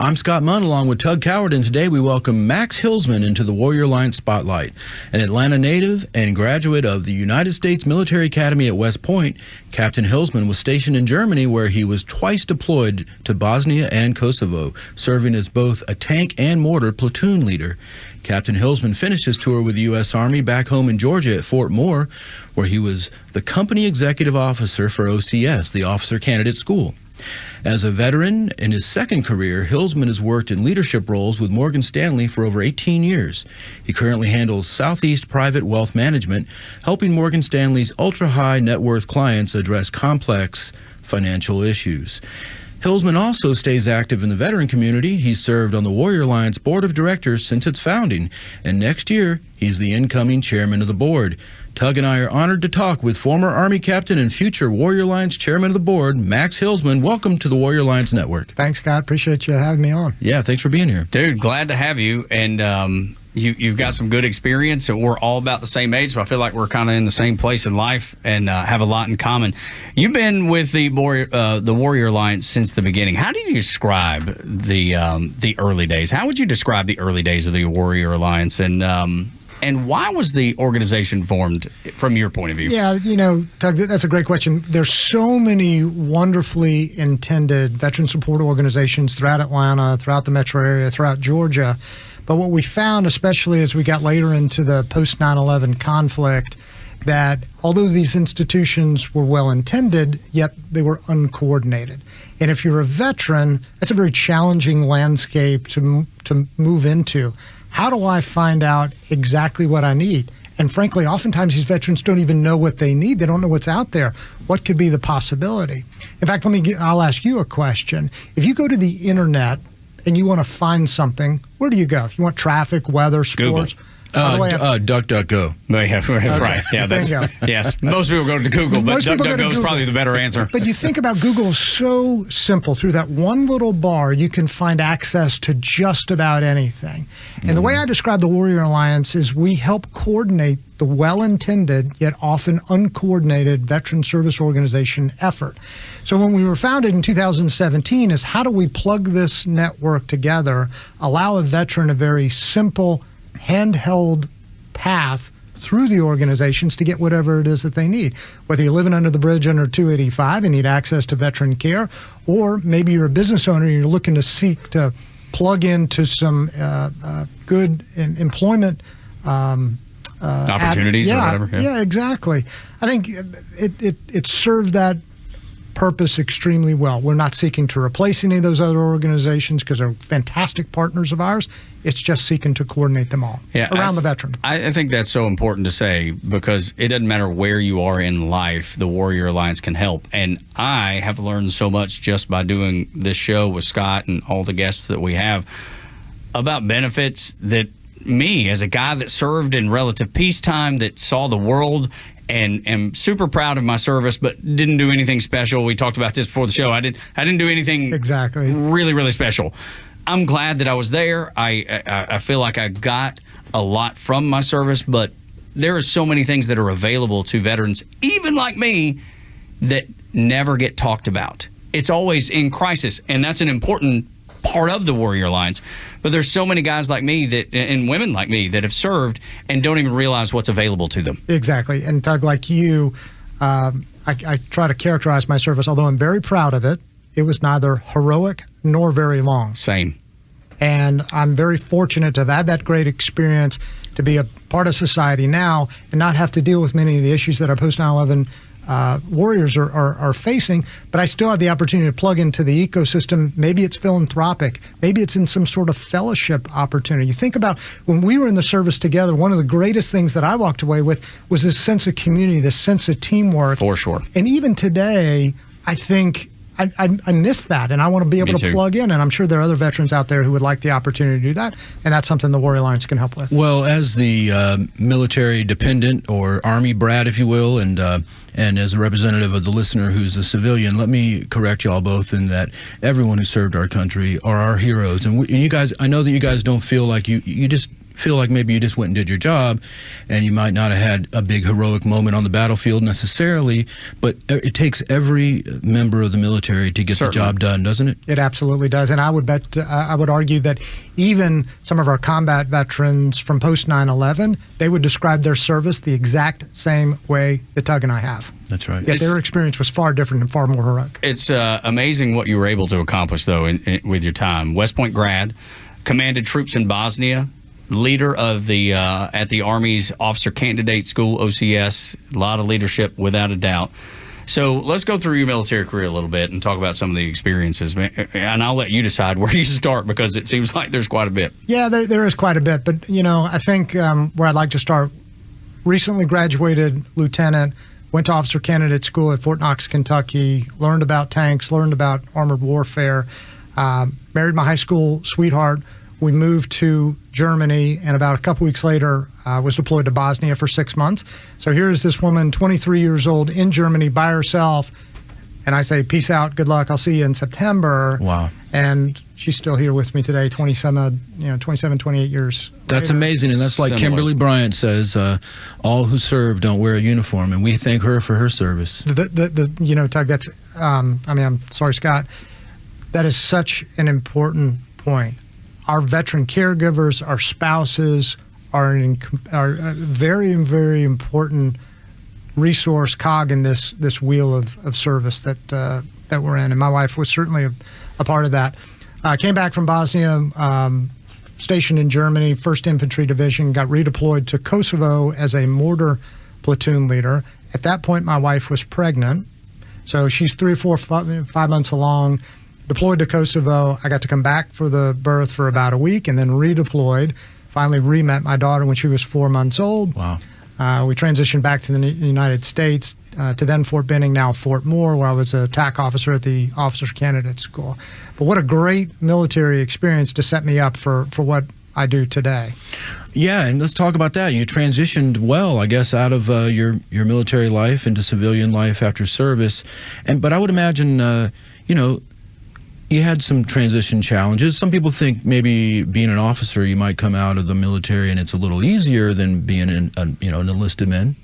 I'm Scott Munn along with Tug Cowart, and today we welcome Max Hilsman into the WarriorAlliance Spotlight. An Atlanta native and graduate of the United States Military Academy at West Point, Captain Hilsman was stationed in Germany where he was twice deployed to Bosnia and Kosovo, serving as both a tank and mortar platoon leader. Captain Hilsman finished his tour with the U.S. Army back home in Georgia at Fort Moore, where he was the company executive officer for OCS, the Officer Candidate School. As a veteran in his second career, Hilsman has worked in leadership roles with Morgan Stanley for over 18 years. He currently handles Southeast Private Wealth Management, helping Morgan Stanley's ultra-high net worth clients address complex financial issues. Hilsman also stays active in the veteran community. He's served on the WarriorAlliance Board of Directors since its founding, and next year, he's the incoming chairman of the board. Tug and I are honored to talk with former Army captain and future WarriorAlliance chairman of the board, Max Hilsman. Welcome to the WarriorAlliance Network. Thanks, Scott. Appreciate you having me on. Yeah, thanks for being here. Dude, glad to have you. And you've got some good experience. So we're all about the same age, so I feel like we're kind of in the same place in life and have a lot in common. You've been with the WarriorAlliance since the beginning. How do you describe the early days? How would you describe the early days of the WarriorAlliance? And why was the organization formed from your point of view? Yeah, you know, Tug, that's a great question. There's so many wonderfully intended veteran support organizations throughout Atlanta, throughout the metro area, throughout Georgia. But what we found, especially as we got later into the post-9/11 conflict, that although these institutions were well-intended, yet they were uncoordinated. And if you're a veteran, that's a very challenging landscape to move into. How do I find out exactly what I need? And frankly, oftentimes these veterans don't even know what they need. They don't know what's out there. What could be the possibility? In fact, I'll ask you a question. If you go to the internet and you want to find something, where do you go? If you want traffic, weather, sports? Google. DuckDuckGo. Yeah, right. Yeah, that's yes. Most people go to Google, but DuckDuckGo is probably the better answer. But you think about Google, so simple. Through that one little bar, you can find access to just about anything. And the way I describe the WarriorAlliance is we help coordinate the well-intended yet often uncoordinated veteran service organization effort. So when we were founded in 2017 is how do we plug this network together, allow a veteran a very simple handheld path through the organizations to get whatever it is that they need. Whether you're living under the bridge under 285 and need access to VeteranCare, or maybe you're a business owner and you're looking to seek to plug into some good employment opportunities or whatever. Yeah, exactly. I think it served that purpose extremely well. We're not seeking to replace any of those other organizations because they're fantastic partners of ours. It's just seeking to coordinate them all around the veteran. I think that's so important to say because it doesn't matter where you are in life, the WarriorAlliance can help. And I have learned so much just by doing this show with Scott and all the guests that we have about benefits that me, as a guy that served in relative peacetime, that saw the world and am super proud of my service, but didn't do anything special. We talked about this before the show. I didn't do anything really, really special. I'm glad that I was there. I feel like I got a lot from my service, but there are so many things that are available to veterans, even like me, that never get talked about. It's always in crisis, and that's an important part of the WarriorAlliance. But there's so many guys like me that and women like me that have served and don't even realize what's available to them. Exactly. And Doug, like you, I try to characterize my service, although I'm very proud of it. It was neither heroic nor very long. Same. And I'm very fortunate to have had that great experience, to be a part of society now and not have to deal with many of the issues that our post-9/11 warriors are facing, but I still have the opportunity to plug into the ecosystem. Maybe it's philanthropic. Maybe it's in some sort of fellowship opportunity. You think about when we were in the service together, one of the greatest things that I walked away with was this sense of community, this sense of teamwork. For sure. And even today, I think I miss that, and I want to be able to plug in, and I'm sure there are other veterans out there who would like the opportunity to do that, and that's something the WarriorAlliance can help with. Well, as the military dependent or Army brat, if you will, and as a representative of the listener who's a civilian, let me correct you all both in that everyone who served our country are our heroes. And you guys, I know that you guys don't feel like you just feel like maybe you just went and did your job, and you might not have had a big heroic moment on the battlefield necessarily, but it takes every member of the military to get the job done, doesn't it? It absolutely does, and I would argue that even some of our combat veterans from post 9/11, they would describe their service the exact same way that Tug and I have. That's right. Yet their experience was far different and far more heroic. It's amazing what you were able to accomplish, though, with your time. West Point grad, commanded troops in Bosnia, leader of the at the Army's Officer Candidate School, OCS. A lot of leadership, without a doubt. So let's go through your military career a little bit and talk about some of the experiences. And I'll let you decide where you start, because it seems like there's quite a bit. Yeah, there is quite a bit. But, I think where I'd like to start, recently graduated lieutenant, went to Officer Candidate School at Fort Knox, Kentucky, learned about tanks, learned about armored warfare, married my high school sweetheart. We moved to Germany, and about a couple weeks later, was deployed to Bosnia for 6 months. So here's this woman, 23 years old, in Germany by herself, and I say, peace out, good luck, I'll see you in September. Wow. And she's still here with me today, 27, 28 years That's later. amazing, and that's like Kimberly Bryant says, all who serve don't wear a uniform, and we thank her for her service. Tug, that's, I'm sorry, Scott, that is such an important point. Our veteran caregivers, our spouses are a very, very important resource cog in this wheel of service that we're in. And my wife was certainly a part of that. Came back from Bosnia, stationed in Germany, 1st Infantry Division, got redeployed to Kosovo as a mortar platoon leader. At that point, my wife was pregnant. So she's 3 or 4, 5 months along. Deployed to Kosovo. I got to come back for the birth for about a week and then redeployed. Finally re-met my daughter when she was 4 months old. Wow. We transitioned back to the United States, to then Fort Benning, now Fort Moore, where I was a TAC officer at the Officers Candidate School. But what a great military experience to set me up for what I do today. Yeah, and let's talk about that. You transitioned well, I guess, out of your military life into civilian life after service. But I would imagine, you had some transition challenges. Some people think maybe being an officer, you might come out of the military and it's a little easier than being an enlisted man.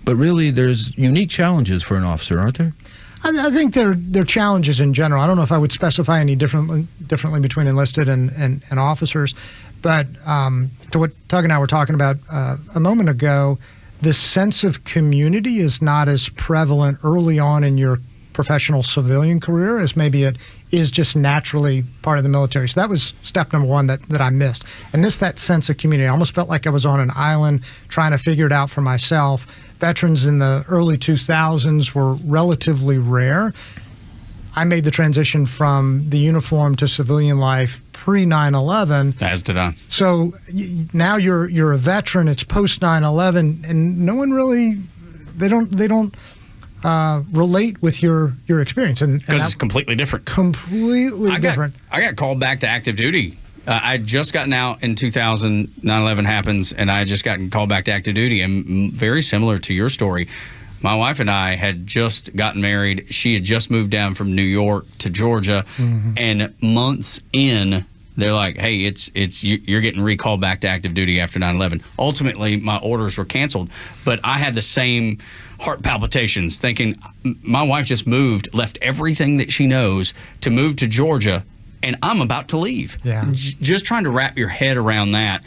But really, there's unique challenges for an officer, aren't there? I think they're challenges in general. I don't know if I would specify any differently between enlisted and officers. But to what Tug and I were talking about a moment ago, this sense of community is not as prevalent early on in your professional civilian career as maybe it is just naturally part of the military. So that was step number one that I missed. I missed that sense of community. I almost felt like I was on an island trying to figure it out for myself. Veterans in the early 2000s were relatively rare. I made the transition from the uniform to civilian life pre 9/11. As did I. So now you're a veteran. It's post 9/11, and no one really they don't relate with your experience, because it's completely different. Completely different. I got called back to active duty. I had just gotten out in 2000. 9/11 happens, and I had just gotten called back to active duty. And very similar to your story, my wife and I had just gotten married. She had just moved down from New York to Georgia, and months in, they're like, "Hey, you're getting recalled back to active duty after 9/11." Ultimately, my orders were canceled, but I had the same heart palpitations, thinking my wife just moved, left everything that she knows to move to Georgia, and I'm about to leave. Yeah. Just trying to wrap your head around that.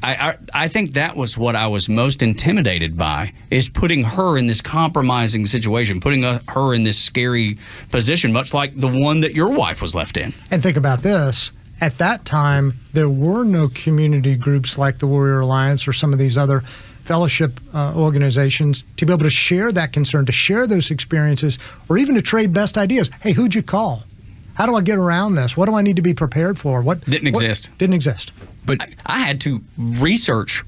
I think that was what I was most intimidated by, is putting her in this compromising situation, putting her in this scary position, much like the one that your wife was left in. And think about this. At that time, there were no community groups like the Warrior Alliance or some of these other fellowship organizations to be able to share that concern, to share those experiences, or even to trade best ideas. Hey, who'd you call? How do I get around this? What do I need to be prepared for? Didn't exist. Didn't exist. But I had to research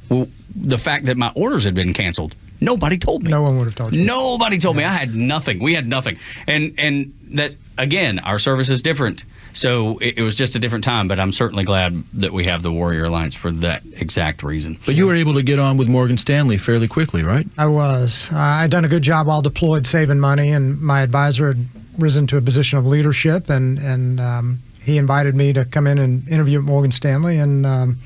the fact that my orders had been canceled. Nobody told me. No one would have told you. Nobody told me. I had nothing. We had nothing. And that, again, our service is different. So it was just a different time, but I'm certainly glad that we have the Warrior Alliance for that exact reason. But you were able to get on with Morgan Stanley fairly quickly, right? I was. I'd done a good job while deployed saving money, and my advisor had risen to a position of leadership, and he invited me to come in and interview at Morgan Stanley, and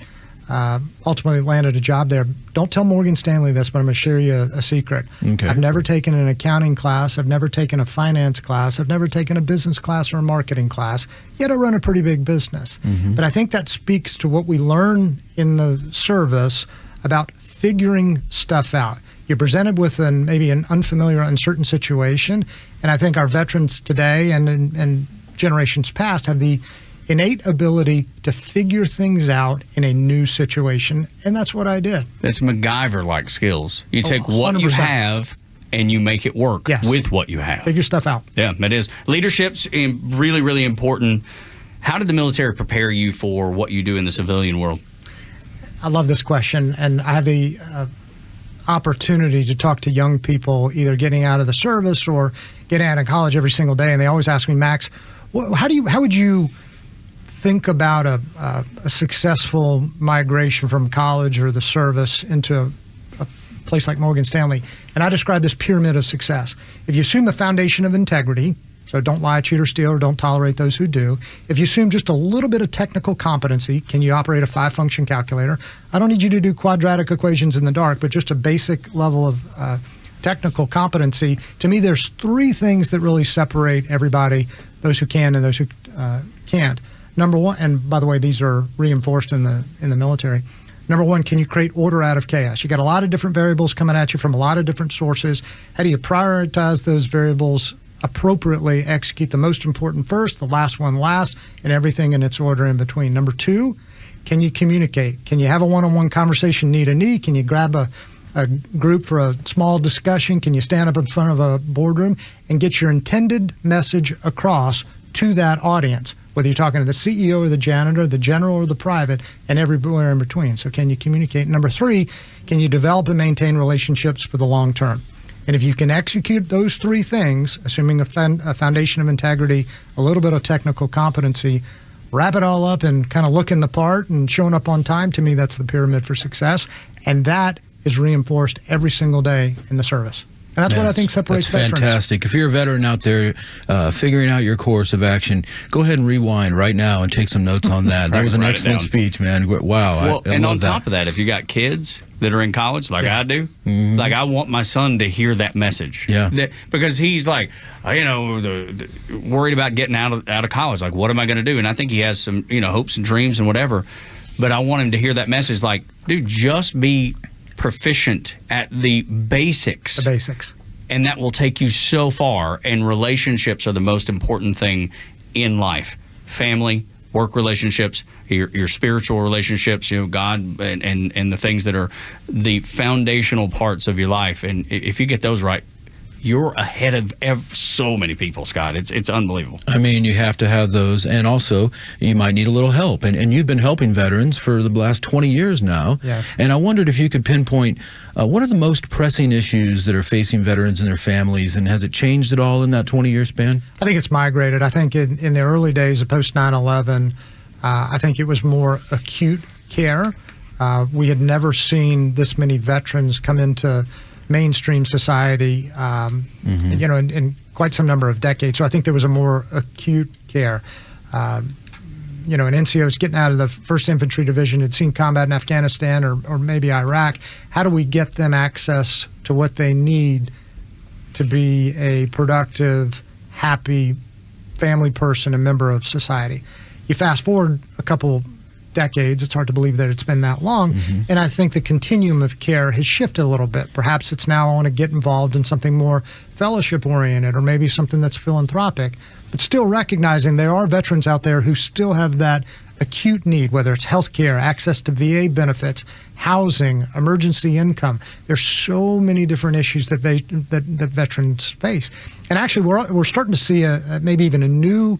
ultimately landed a job there. Don't tell Morgan Stanley this, but I'm going to share you a secret. Okay. I've never taken an accounting class. I've never taken a finance class. I've never taken a business class or a marketing class, yet I run a pretty big business. But I think that speaks to what we learn in the service about figuring stuff out. You're presented with maybe an unfamiliar, uncertain situation, and I think our veterans today and generations past have the innate ability to figure things out in a new situation, and that's what I did. It's MacGyver-like skills. You take what you 100%. have and you make it work Yes. with what you have. Figure stuff out. Yeah, it is. Leadership's really, really important. How did the military prepare you for what you do in the civilian world? I love this question, and I have the opportunity to talk to young people either getting out of the service or getting out of college every single day, and they always ask me, Max, how would you think about a successful migration from college or the service into a place like Morgan Stanley? And I describe this pyramid of success. If you assume a foundation of integrity, so don't lie, cheat, or steal, or don't tolerate those who do. If you assume just a little bit of technical competency, can you operate a 5-function calculator? I don't need you to do quadratic equations in the dark, but just a basic level of technical competency. To me, there's 3 things that really separate everybody, those who can and those who can't. Number one, and by the way, these are reinforced in the military. Number one, can you create order out of chaos? You got a lot of different variables coming at you from a lot of different sources. How do you prioritize those variables appropriately, execute the most important first, the last one last, and everything in its order in between? Number 2, can you communicate? Can you have a one-on-one conversation knee to knee? Can you grab a group for a small discussion? Can you stand up in front of a boardroom and get your intended message across to that audience, whether you're talking to the CEO or the janitor, the general or the private, and everywhere in between? So can you communicate? Number 3, can you develop and maintain relationships for the long term? And if you can execute those 3 things, assuming a foundation of integrity, a little bit of technical competency, wrap it all up and kind of looking the part and showing up on time, to me, that's the pyramid for success. And that is reinforced every single day in the service. And that's what I think separates veterans. That's fantastic. If you're a veteran out there figuring out your course of action, go ahead and rewind right now and take some notes on that. That was an excellent speech, man. Wow. Well, and on top of that, if you got kids that are in college like I do, like I want my son to hear that message. Yeah. Because he's like, worried about getting out of college. Like, what am I going to do? And I think he has some, hopes and dreams and whatever. But I want him to hear that message like, dude, just be proficient at the basics. The basics. And that will take you so far. And relationships are the most important thing in life. Family, work relationships, your spiritual relationships, God and the things that are the foundational parts of your life. And if you get those right, you're ahead of so many people, Scott. It's unbelievable. I mean, you have to have those, and also you might need a little help. And you've been helping veterans for the last 20 years now. Yes. And I wondered if you could pinpoint what are the most pressing issues that are facing veterans and their families, and has it changed at all in that 20-year span? I think it's migrated. I think in the early days of post 9/11, I think it was more acute care. We had never seen this many veterans come into mainstream society, in quite some number of decades. So I think there was a more acute care. An NCO's getting out of the 1st Infantry Division, had seen combat in Afghanistan or maybe Iraq. How do we get them access to what they need to be a productive, happy family person and member of society? You fast forward a couple decades, it's hard to believe that it's been that long, and I think the continuum of care has shifted a little bit. Perhaps it's now I want to get involved in something more fellowship-oriented or maybe something that's philanthropic, but still recognizing there are veterans out there who still have that acute need, whether it's health care, access to VA benefits, housing, emergency income. There's so many different issues that veterans face. And actually, we're starting to see maybe even a new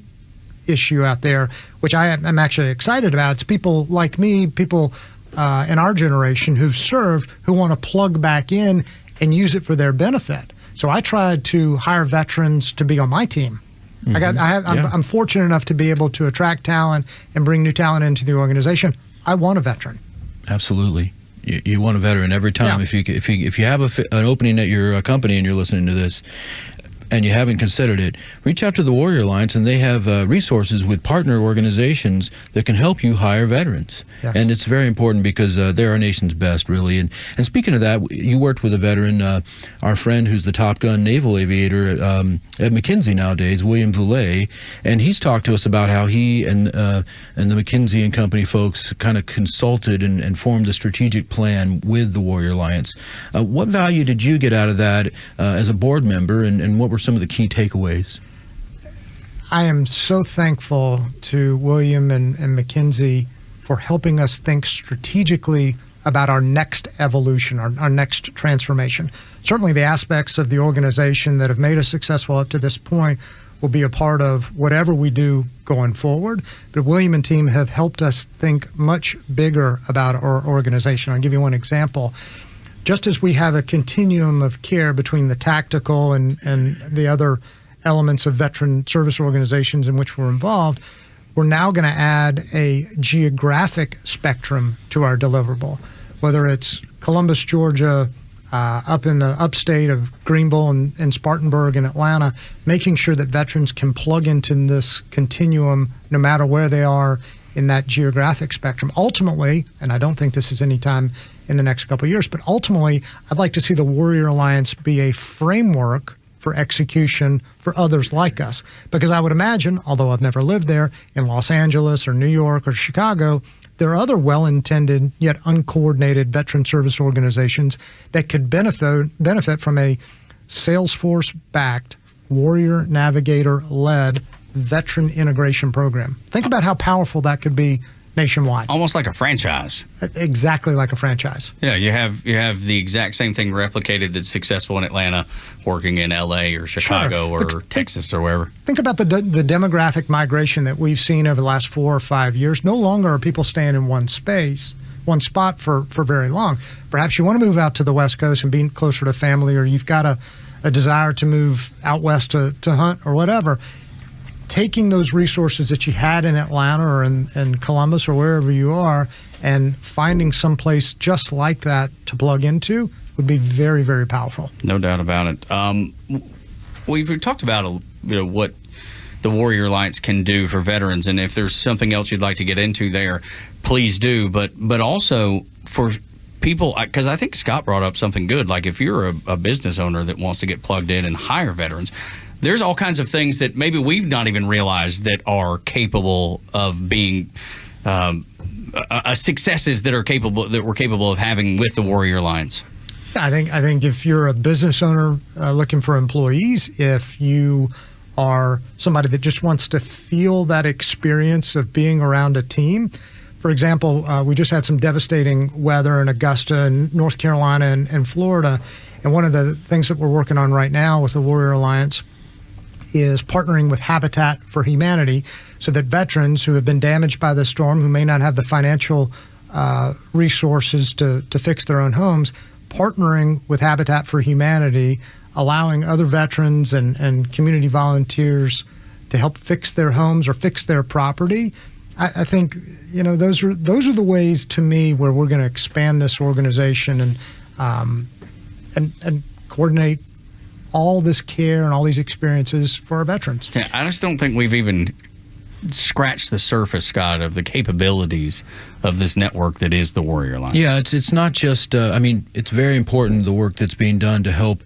issue out there, which I'm actually excited about. It's people like me, people in our generation who've served, who want to plug back in and use it for their benefit. So I tried to hire veterans to be on my team. I'm fortunate enough to be able to attract talent and bring new talent into the organization. I want a veteran. Absolutely. You want a veteran every time. Yeah. If you have an opening at your company and you're listening to this, and you haven't considered it, reach out to the Warrior Alliance, and they have resources with partner organizations that can help you hire veterans. Yes. And it's very important because they're our nation's best, really. And speaking of that, you worked with a veteran, our friend who's the Top Gun naval aviator at McKinsey nowadays, William Voulet, and he's talked to us about how he and the McKinsey and Company folks kind of consulted and formed a strategic plan with the Warrior Alliance. What value did you get out of that as a board member, and what were some of the key takeaways? I am so thankful to William and McKinsey for helping us think strategically about our next evolution, our next transformation. Certainly the aspects of the organization that have made us successful up to this point will be a part of whatever we do going forward. But William and team have helped us think much bigger about our organization. I'll give you one example. Just as we have a continuum of care between the tactical and the other elements of veteran service organizations in which we're involved, we're now going to add a geographic spectrum to our deliverable, whether it's Columbus, Georgia, up in the upstate of Greenville and Spartanburg and Atlanta, making sure that veterans can plug into this continuum no matter where they are in that geographic spectrum. Ultimately, and I don't think this is any time in the next couple of years, but ultimately, I'd like to see the Warrior Alliance be a framework for execution for others like us. Because I would imagine, although I've never lived there, in Los Angeles or New York or Chicago, there are other well-intended yet uncoordinated veteran service organizations that could benefit from a Salesforce-backed, Warrior Navigator-led veteran integration program. Think about how powerful that could be nationwide. Almost like a franchise. Exactly like a franchise. Yeah, you have the exact same thing replicated that's successful in Atlanta, working in LA or Chicago or Texas or wherever. Think about the demographic migration that we've seen over the last 4 or 5 years. No longer are people staying in one spot for very long. Perhaps you want to move out to the West Coast and be closer to family, or you've got a desire to move out west to hunt or whatever. Taking those resources that you had in Atlanta or in Columbus or wherever you are and finding someplace just like that to plug into would be very, very powerful. No doubt about it. We've talked about what the Warrior Alliance can do for veterans, and if there's something else you'd like to get into there, please do. But also for people, because I think Scott brought up something good, like if you're a business owner that wants to get plugged in and hire veterans, there's all kinds of things that maybe we've not even realized that are capable of being successes that we're capable of having with the Warrior Alliance. I think if you're a business owner looking for employees, if you are somebody that just wants to feel that experience of being around a team. For example, we just had some devastating weather in Augusta and North Carolina and Florida. And one of the things that we're working on right now with the Warrior Alliance is partnering with Habitat for Humanity so that veterans who have been damaged by the storm, who may not have the financial resources to fix their own homes, partnering with Habitat for Humanity, allowing other veterans and community volunteers to help fix their homes or fix their property. I think those are the ways to me where we're going to expand this organization and coordinate all this care and all these experiences for our veterans. Yeah, I just don't think we've even scratched the surface, Scott, of the capabilities of this network that is the Warrior Alliance. Yeah, it's not just, it's very important, the work that's being done to help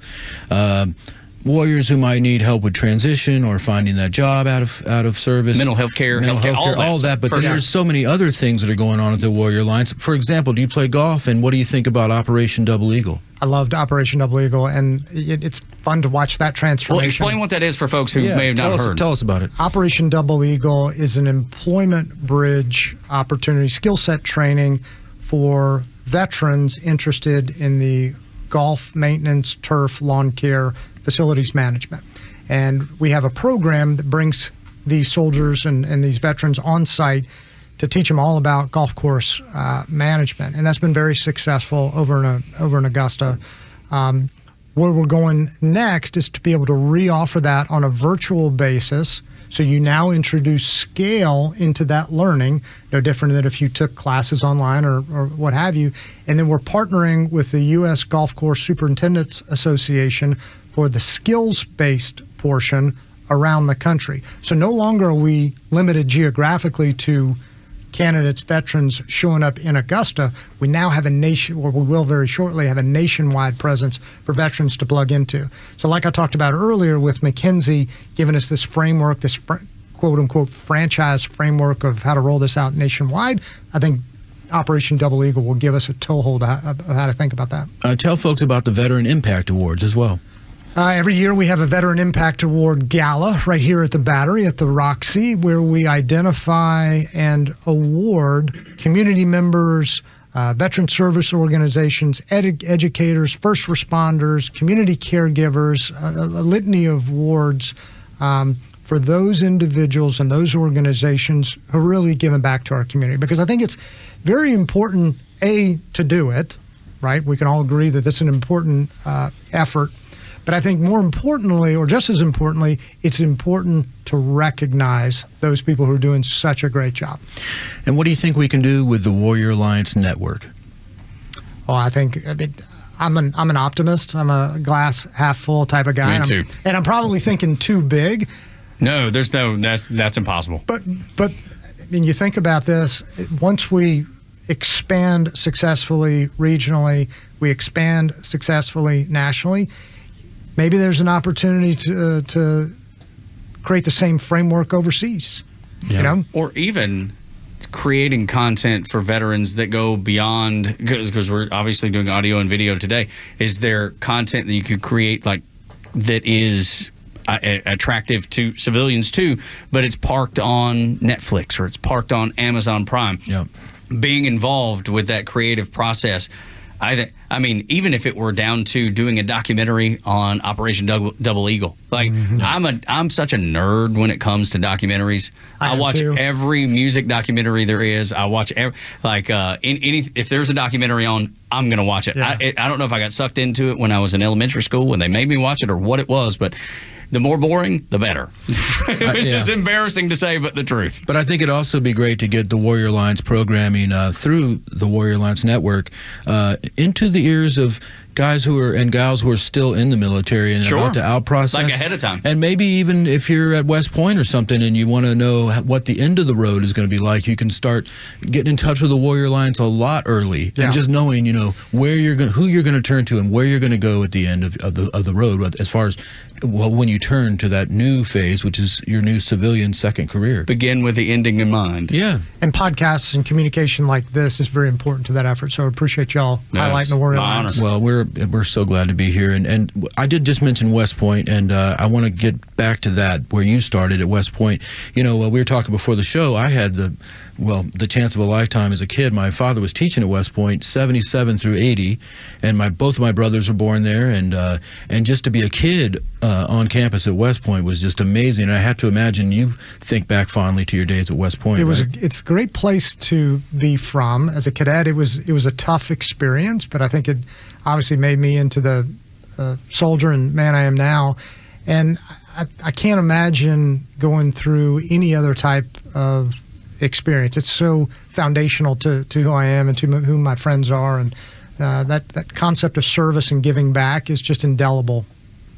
warriors who might need help with transition or finding that job out of service. Mental health care, all that. But there's so many other things that are going on at the Warrior Alliance. For example, do you play golf, and what do you think about OperationDoubleEagle? I loved OperationDoubleEagle, and it's fun to watch that transformation. Well, explain what that is for folks who may have not heard. Tell us about it. OperationDoubleEagle is an employment bridge opportunity, skill set training for veterans interested in the golf maintenance, turf, lawn care, facilities management. And we have a program that brings these soldiers and these veterans on site to teach them all about golf course management. And that's been very successful over in Augusta. Where we're going next is to be able to reoffer that on a virtual basis. So you now introduce scale into that learning, no different than if you took classes online or what have you. And then we're partnering with the U.S. Golf Course Superintendents Association for the skills-based portion around the country. So no longer are we limited geographically to candidates, veterans showing up in Augusta. We now have we will very shortly have a nationwide presence for veterans to plug into. So like I talked about earlier with McKinsey giving us this framework, this quote-unquote franchise framework of how to roll this out nationwide, I think Operation Double Eagle will give us a toehold of how to think about that. Tell folks about the Veteran Impact Awards as well. Every year we have a Veteran Impact Award Gala right here at the Battery at the Roxy, where we identify and award community members, veteran service organizations, educators, first responders, community caregivers, a litany of awards for those individuals and those organizations who are really giving back to our community. Because I think it's very important, to do it, right? We can all agree that this is an important effort. But I think more importantly, or just as importantly, it's important to recognize those people who are doing such a great job. And what do you think we can do with the Warrior Alliance Network? Well, I'm an optimist. I'm a glass half full type of guy. Me too. And I'm probably thinking too big. No, that's impossible. But I mean, you think about this, once we expand successfully regionally, we expand successfully nationally, maybe there's an opportunity to create the same framework overseas. Yeah. You know? Or even creating content for veterans that go beyond, because we're obviously doing audio and video today. Is there content that you could create like that is attractive to civilians too, but it's parked on Netflix or it's parked on Amazon Prime? Yep. Being involved with that creative process, I mean, even if it were down to doing a documentary on Operation Double Eagle, like I'm such a nerd when it comes to documentaries. I watch every music documentary there is. I watch if there's a documentary on, I'm gonna watch it. Yeah. I don't know if I got sucked into it when I was in elementary school when they made me watch it or what it was, but the more boring, the better. It's just embarrassing to say, but the truth. But I think it'd also be great to get the Warrior Alliance programming through the Warrior Alliance Network into the ears of guys and gals who are still in the military and about to out process. Like ahead of time. And maybe even if you're at West Point or something and you want to know what the end of the road is going to be like, you can start getting in touch with the Warrior Alliance a lot early. Yeah. And just knowing, who you're going to turn to and where you're going to go at the end of the road as far as when you turn to that new phase, which is your new civilian second career. Begin with the ending in mind. Yeah. And podcasts and communication like this is very important to that effort. So I appreciate y'all highlighting the Warrior Alliance. Well, we're so glad to be here. And I did just mention West Point, and I want to get back to that, where you started at West Point. We were talking before the show. I had the chance of a lifetime as a kid. My father was teaching at West Point, 77 through 80, and both of my brothers were born there. And just to be a kid on campus at West Point was just amazing. And I have to imagine you think back fondly to your days at West Point. It's a great place to be from. As a cadet, it was a tough experience, but I think it obviously made me into the soldier and man I am now. And I can't imagine going through any other type of experience. It's so foundational to who I am and to who my friends are, and that concept of service and giving back is just indelible.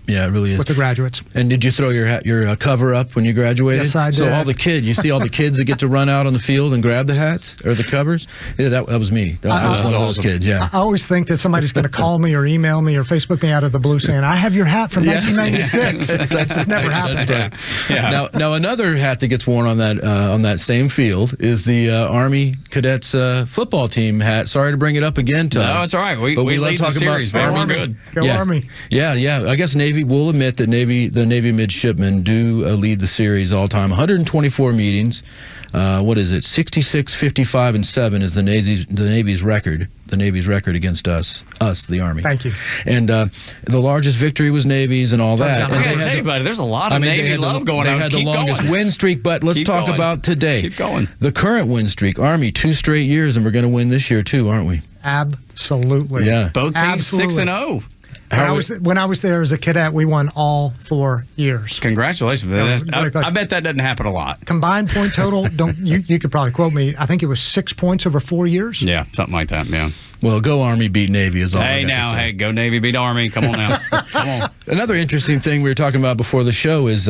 Yeah, it really is. With the graduates. And did you throw your cover up when you graduated? Yes, I did. So you see all the kids that get to run out on the field and grab the hats or the covers? Yeah, that was me. I was one of those kids, yeah. I always think that somebody's going to call me or email me or Facebook me out of the blue saying, I have your hat from 1996. That's just never happened. That's right. Yeah. Now another hat that gets worn on that same field is the Army Cadets football team hat. Sorry to bring it up again, Todd. No, it's all right. We lead the series, man. We're good. Go Army. Yeah. I guess Navy will admit that the Navy midshipmen do lead the series all time. 124 meetings. What is it? 66, 55, and 7 is the Navy's record. The Navy's record against us, the Army. Thank you. And the largest victory was Navy's and all that. I gotta tell you, buddy, there's a lot of Navy love going on. They had the longest win streak, but let's talk about today. Keep going. The current win streak, Army, 2 straight years, and we're going to win this year too, aren't we? Absolutely. Yeah. Both teams 6-0. When I was there as a cadet, we won all 4 years. Congratulations. I bet that doesn't happen a lot. Combined point total, you could probably quote me, I think it was 6 points over 4 years. Yeah, something like that, yeah. Well, go Army, beat Navy is all I got to say. Go Navy, beat Army. Come on now. Come on. Another interesting thing we were talking about before the show is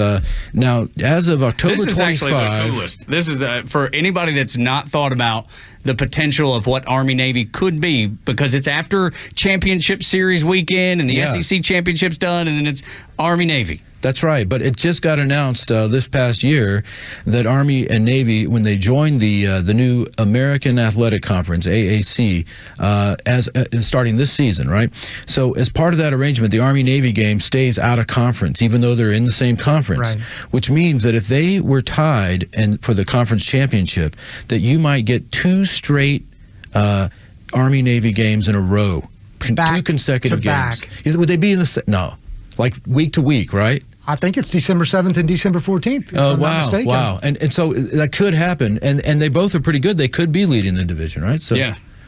now, as of October 25. This is actually the coolest. This is for anybody that's not thought about the potential of what Army-Navy could be, because it's after Championship Series weekend and the SEC Championship's done, and then it's Army-Navy. That's right, but it just got announced this past year that Army and Navy, when they joined the new American Athletic Conference (AAC), starting this season, right? So, as part of that arrangement, the Army-Navy game stays out of conference, even though they're in the same conference. Right. Which means that if they were tied and for the conference championship, that you might get 2 straight Army-Navy games in a row, 2 consecutive games. Would they be in the no? Like week to week, right? I think it's December 7th and December 14th. Oh, wow. Wow. And so that could happen. And they both are pretty good. They could be leading the division, right? So,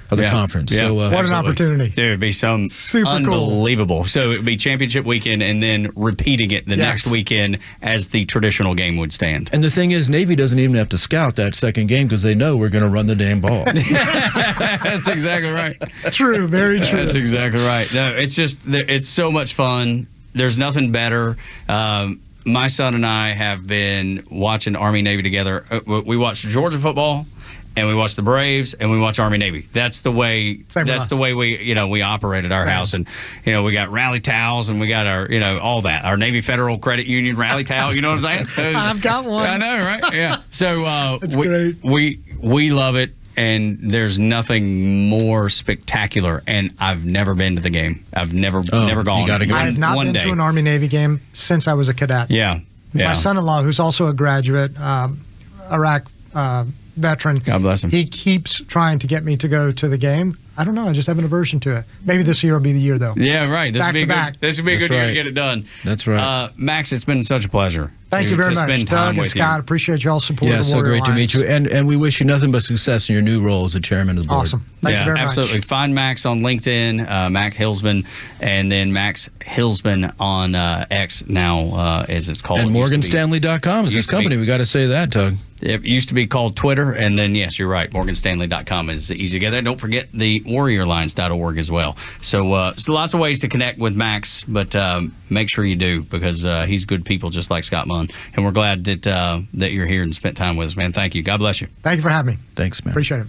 of the conference. Yeah. So, what an opportunity. There would be some super unbelievable. Cool. So it would be championship weekend and then repeating it the next weekend as the traditional game would stand. And the thing is, Navy doesn't even have to scout that second game because they know we're going to run the damn ball. That's exactly right. True. Very true. That's exactly right. No, it's just, it's so much fun. There's nothing better. My son and I have been watching Army-Navy together. We watch Georgia football, and we watch the Braves, and we watch Army-Navy. That's the way. That's the way we operate at our house. And we got rally towels, and we got our all that. Our Navy Federal Credit Union rally towel. You know what I'm saying? I've got one. I know, right? Yeah. So that's great. We love it. And there's nothing more spectacular. And I've never been to the game. I've never gone. You gotta go. I have not been to an Army-Navy game since I was a cadet. Yeah. My son-in-law, who's also a graduate, Iraq veteran. God bless him. He keeps trying to get me to go to the game. I don't know. I just have an aversion to it. Maybe this year will be the year, though. Yeah, right. This would be a good year to get it done. That's right. Max, it's been such a pleasure. Thank you very much, spend time Doug and Scott. Appreciate y'all's support. Yeah, so great to meet you. And we wish you nothing but success in your new role as the chairman of the board. Awesome. Thank you very much. Absolutely. Find Max on LinkedIn, Max Hilsman, and then Max Hilsman on X now, as it's called. And MorganStanley.com is his company. We got to say that, Doug. It used to be called Twitter, and then, yes, you're right, MorganStanley.com is easy to get there. Don't forget the WarriorAlliance.org as well. So lots of ways to connect with Max, but make sure you do, because he's good people just like Scott Munn. And we're glad that you're here and spent time with us, man. Thank you. God bless you. Thank you for having me. Thanks, man. Appreciate it.